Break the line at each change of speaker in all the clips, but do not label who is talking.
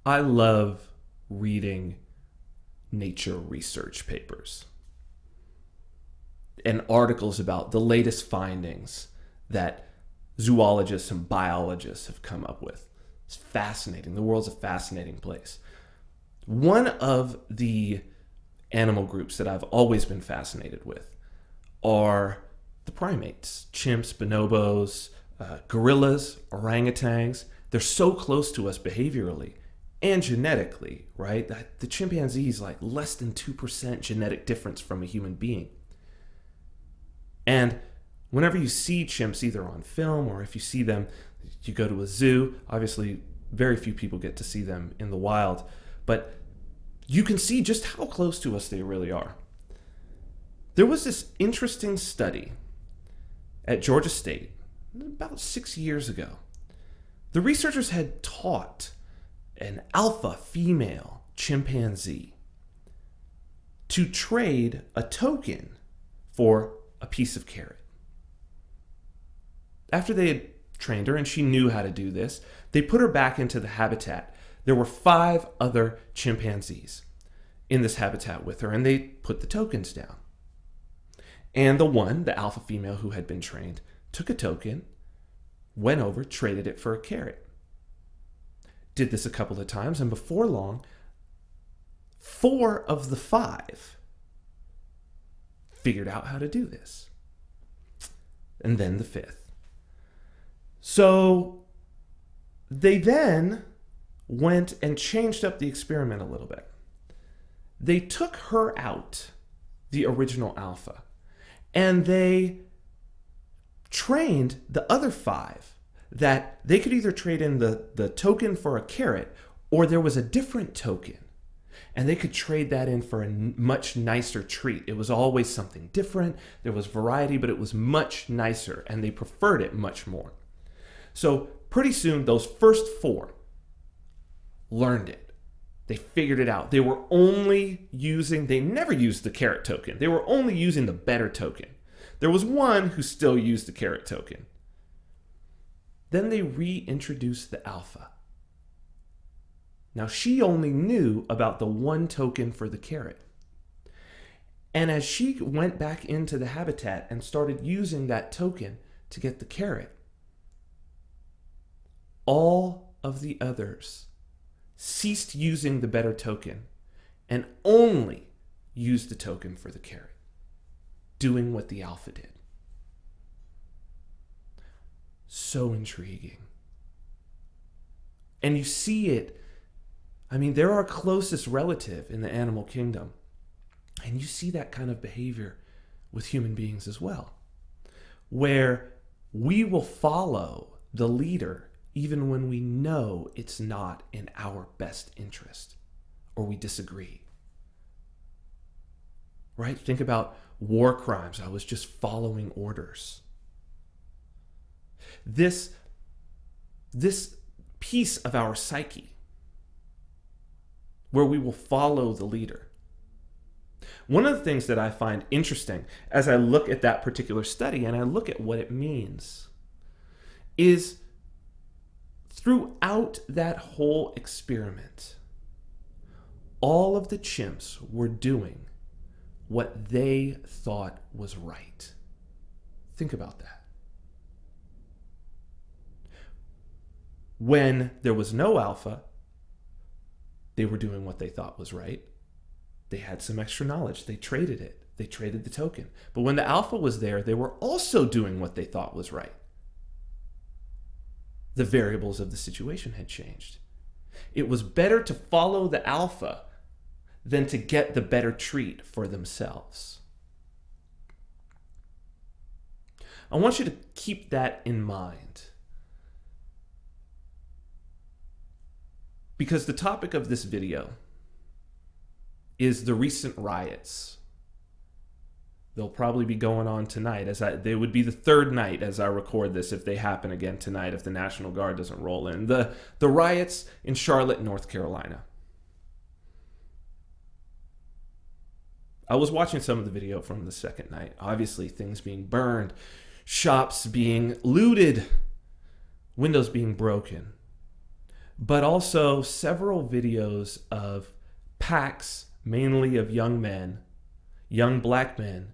I love reading nature research papers and articles about the latest findings that zoologists and biologists have come up with. It's fascinating. The world's a fascinating place. One of the animal groups that I've always been fascinated with are the primates, chimps, bonobos, gorillas, orangutans. They're so close to us behaviorally and genetically, right? The chimpanzee is like less than 2% genetic difference from a human being. And whenever you see chimps either on film or if you see them, you go to a zoo, obviously very few people get to see them in the wild, but you can see just how close to us they really are. There was this interesting study at Georgia State about 6 years ago. The researchers had taught an alpha female chimpanzee to trade a token for a piece of carrot. After they had trained her and she knew how to do this, they put her back into the habitat. There were 5 other chimpanzees in this habitat with her, and they put the tokens down. And the alpha female who had been trained, took a token, went over, traded it for a carrot. Did this a couple of times, and before long, 4 of the 5 figured out how to do this. And then the 5th. So they then went and changed up the experiment a little bit. They took her out, the original alpha, and they trained the other 5 that they could either trade in the token for a carrot, or there was a different token and they could trade that in for a much nicer treat. It was always something different. There was variety, but it was much nicer, and they preferred it much more. So pretty soon, those first 4 learned it. They figured it out. They never used the carrot token. They were only using the better token. There was one who still used the carrot token. Then they reintroduced the alpha. Now, she only knew about the one token for the carrot. And as she went back into the habitat and started using that token to get the carrot, all of the others ceased using the better token and only used the token for the carrot, doing what the alpha did. So intriguing. And you see it. I mean, they're our closest relative in the animal kingdom. And you see that kind of behavior with human beings as well, where we will follow the leader even when we know it's not in our best interest or we disagree. Right? Think about war crimes. I was just following orders. This piece of our psyche where we will follow the leader. One of the things that I find interesting as I look at that particular study and I look at what it means is throughout that whole experiment, all of the chimps were doing what they thought was right. Think about that. When there was no alpha, they were doing what they thought was right. They had some extra knowledge. They traded it. They traded the token. But when the alpha was there, they were also doing what they thought was right. The variables of the situation had changed. It was better to follow the alpha than to get the better treat for themselves. I want you to keep that in mind, because the topic of this video is the recent riots. They'll probably be going on tonight. They would be the third night as I record this if they happen again tonight, if the National Guard doesn't roll in. The riots in Charlotte, North Carolina. I was watching some of the video from the second night. Obviously, things being burned, shops being looted, windows being broken. but also several videos of packs, mainly of young men, young black men,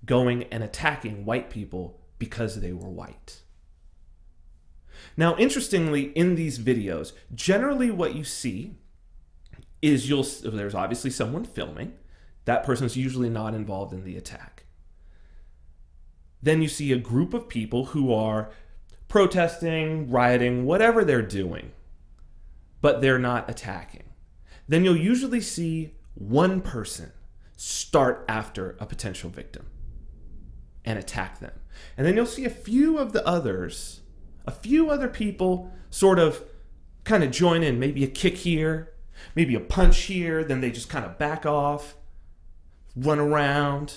going and attacking white people because they were white. Now, interestingly, in these videos, generally what you see is there's obviously someone filming. That person's usually not involved in the attack. Then you see a group of people who are protesting, rioting, whatever they're doing, but they're not attacking. Then you'll usually see one person start after a potential victim and attack them. And then you'll see a few other people sort of kind of join in, maybe a kick here, maybe a punch here, then they just kind of back off, run around.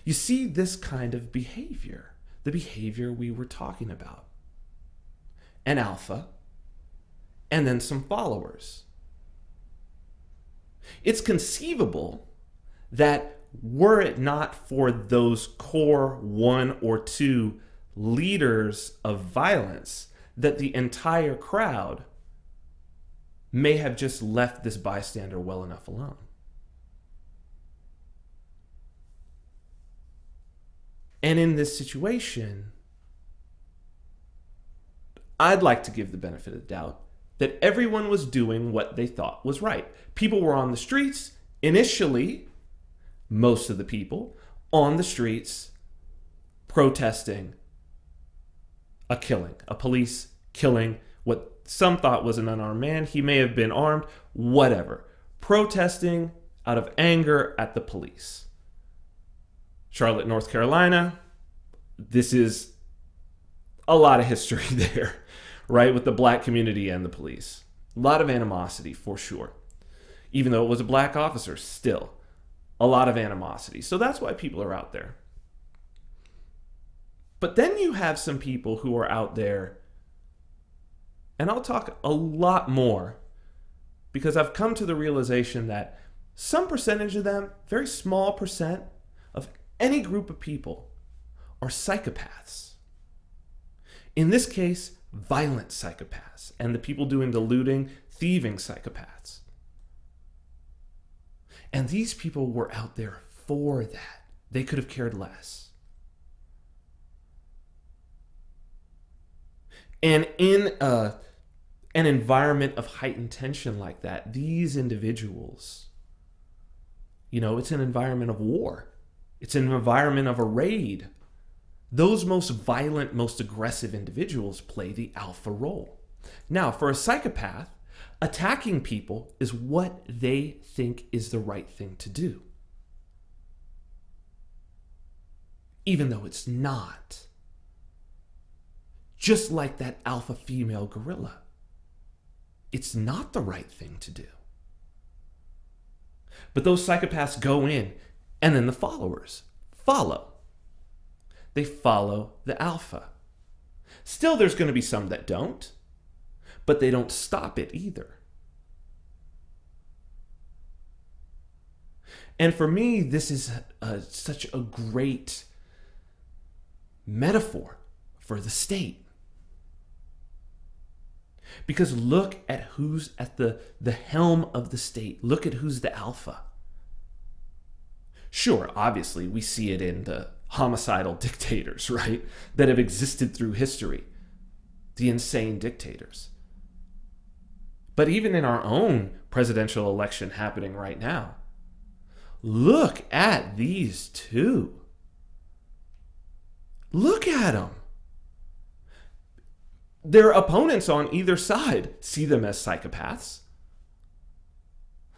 You see this kind of behavior, the behavior we were talking about. An alpha, and then some followers. It's conceivable that were it not for those core 1 or 2 leaders of violence, that the entire crowd may have just left this bystander well enough alone. And in this situation, I'd like to give the benefit of the doubt that everyone was doing what they thought was right. People were on the streets. Initially, most of the people on the streets protesting a killing, a police killing what some thought was an unarmed man. He may have been armed, whatever. Protesting out of anger at the police. Charlotte, North Carolina, this is a lot of history there, right? With the black community and the police. A lot of animosity for sure. Even though it was a black officer, still a lot of animosity. So that's why people are out there. But then you have some people who are out there, and I'll talk a lot more because I've come to the realization that some percentage of them, very small percent of any group of people, are psychopaths. In this case, violent psychopaths, and the people doing the looting, thieving psychopaths. And these people were out there for that. They could have cared less. And in an environment of heightened tension like that, these individuals, it's an environment of war. It's an environment of a raid. Those most violent, most aggressive individuals play the alpha role. Now, for a psychopath, attacking people is what they think is the right thing to do. Even though it's not. Just like that alpha female gorilla. It's not the right thing to do. But those psychopaths go in, and then the followers follow. They follow the alpha. Still, there's going to be some that don't, but they don't stop it either. And for me, this is such a great metaphor for the state. Because look at who's at the helm of the state. Look at who's the alpha. Sure, obviously, we see it in the homicidal dictators, right? That have existed through history. The insane dictators. But even in our own presidential election happening right now, look at these two. Look at them. Their opponents on either side see them as psychopaths.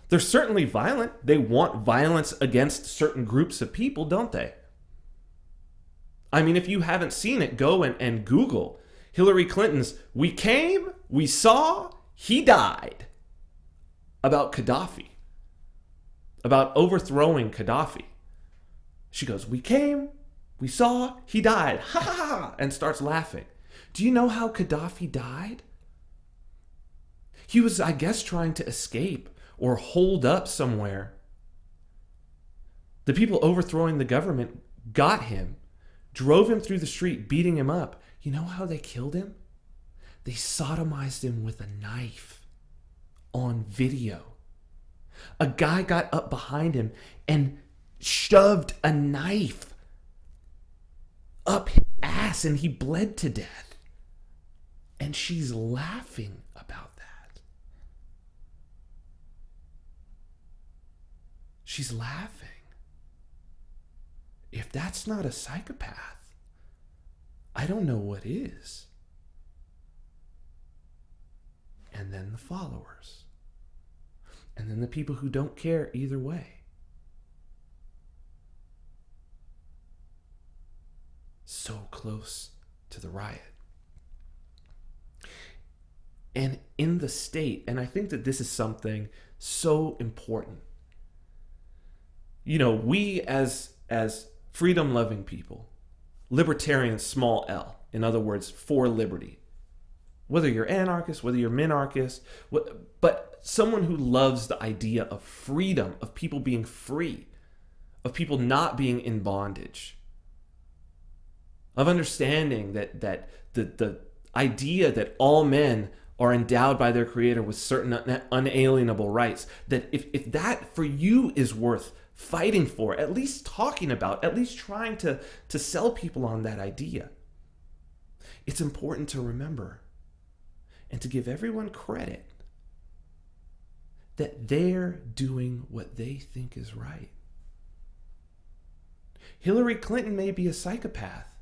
They're certainly violent. They want violence against certain groups of people, don't they? I mean, if you haven't seen it, go and Google Hillary Clinton's "We came, we saw, he died" about Gaddafi, about overthrowing Gaddafi. She goes, "We came, we saw, he died," ha ha ha, and starts laughing. Do you know how Gaddafi died? He was, I guess, trying to escape or hold up somewhere. The people overthrowing the government got him, drove him through the street, beating him up. You know how they killed him? They sodomized him with a knife on video. A guy got up behind him and shoved a knife up his ass and he bled to death. And she's laughing about that. She's laughing. If that's not a psychopath, I don't know what is. And then the followers. And then the people who don't care either way. So close to the riot. And in the state, and I think that this is something so important. You know, we as freedom-loving people, libertarians, small l, in other words, for liberty, whether you're anarchist, whether you're minarchist, but someone who loves the idea of freedom, of people being free, of people not being in bondage, of understanding that the idea that all men are endowed by their creator with certain unalienable rights, that if that for you is worth fighting for, at least talking about, at least trying to sell people on that idea, it's important to remember and to give everyone credit that they're doing what they think is right. Hillary Clinton may be a psychopath,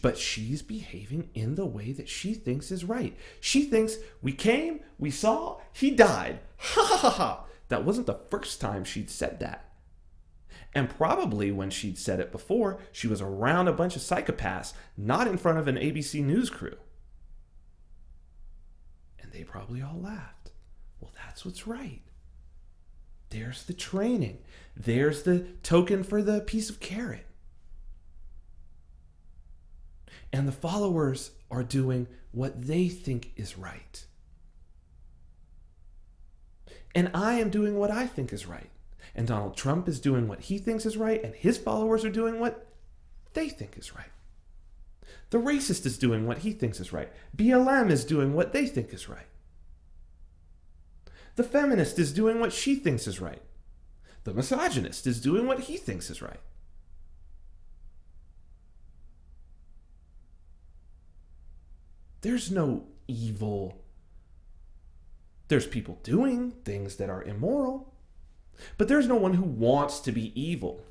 but she's behaving in the way that she thinks is right. She thinks, we came, we saw, he died. Ha ha ha ha. That wasn't the first time she'd said that. And probably when she'd said it before, she was around a bunch of psychopaths, not in front of an ABC News crew. And they probably all laughed. Well, that's what's right. There's the training. There's the token for the piece of carrot. And the followers are doing what they think is right. And I am doing what I think is right. And Donald Trump is doing what he thinks is right, and his followers are doing what they think is right. The racist is doing what he thinks is right. BLM is doing what they think is right. The feminist is doing what she thinks is right. The misogynist is doing what he thinks is right. There's no evil. There's people doing things that are immoral, but there's no one who wants to be evil.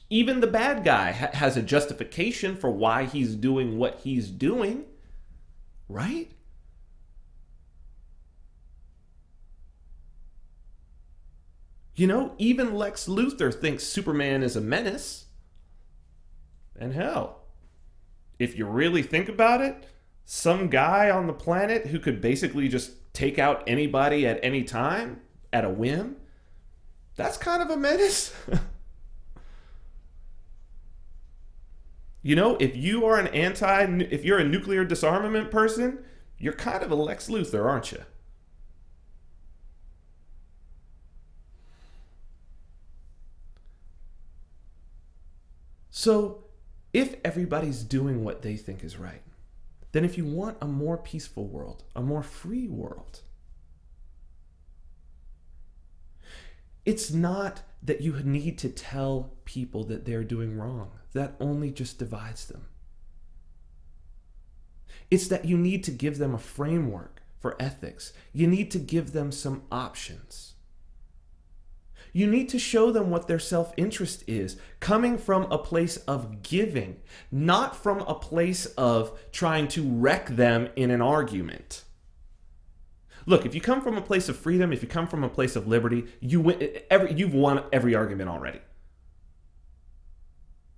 Even the bad guy has a justification for why he's doing what he's doing, right? You know, even Lex Luthor thinks Superman is a menace. And hell, if you really think about it, some guy on the planet who could basically just take out anybody at any time at a whim, that's kind of a menace. You know, if you're a nuclear disarmament person, you're kind of a Lex Luthor, aren't you? So, if everybody's doing what they think is right, then if you want a more peaceful world, a more free world, it's not that you need to tell people that they're doing wrong. That only just divides them. It's that you need to give them a framework for ethics. You need to give them some options. You need to show them what their self-interest is, coming from a place of giving, not from a place of trying to wreck them in an argument. Look, if you come from a place of freedom, if you come from a place of liberty, you've won every argument already.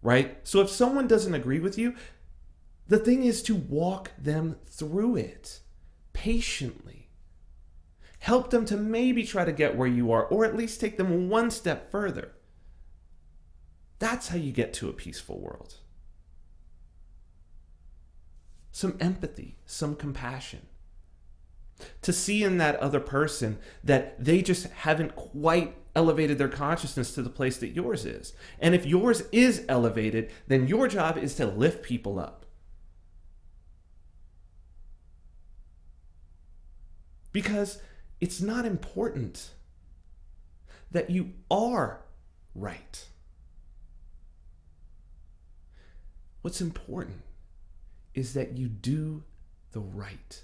Right? So if someone doesn't agree with you, the thing is to walk them through it patiently. Help them to maybe try to get where you are, or at least take them one step further. That's how you get to a peaceful world. Some empathy, some compassion. To to see in that other person that they just haven't quite elevated their consciousness to the place that yours is. And if yours is elevated, then your job is to lift people up. Because it's not important that you are right. What's important is that you do the right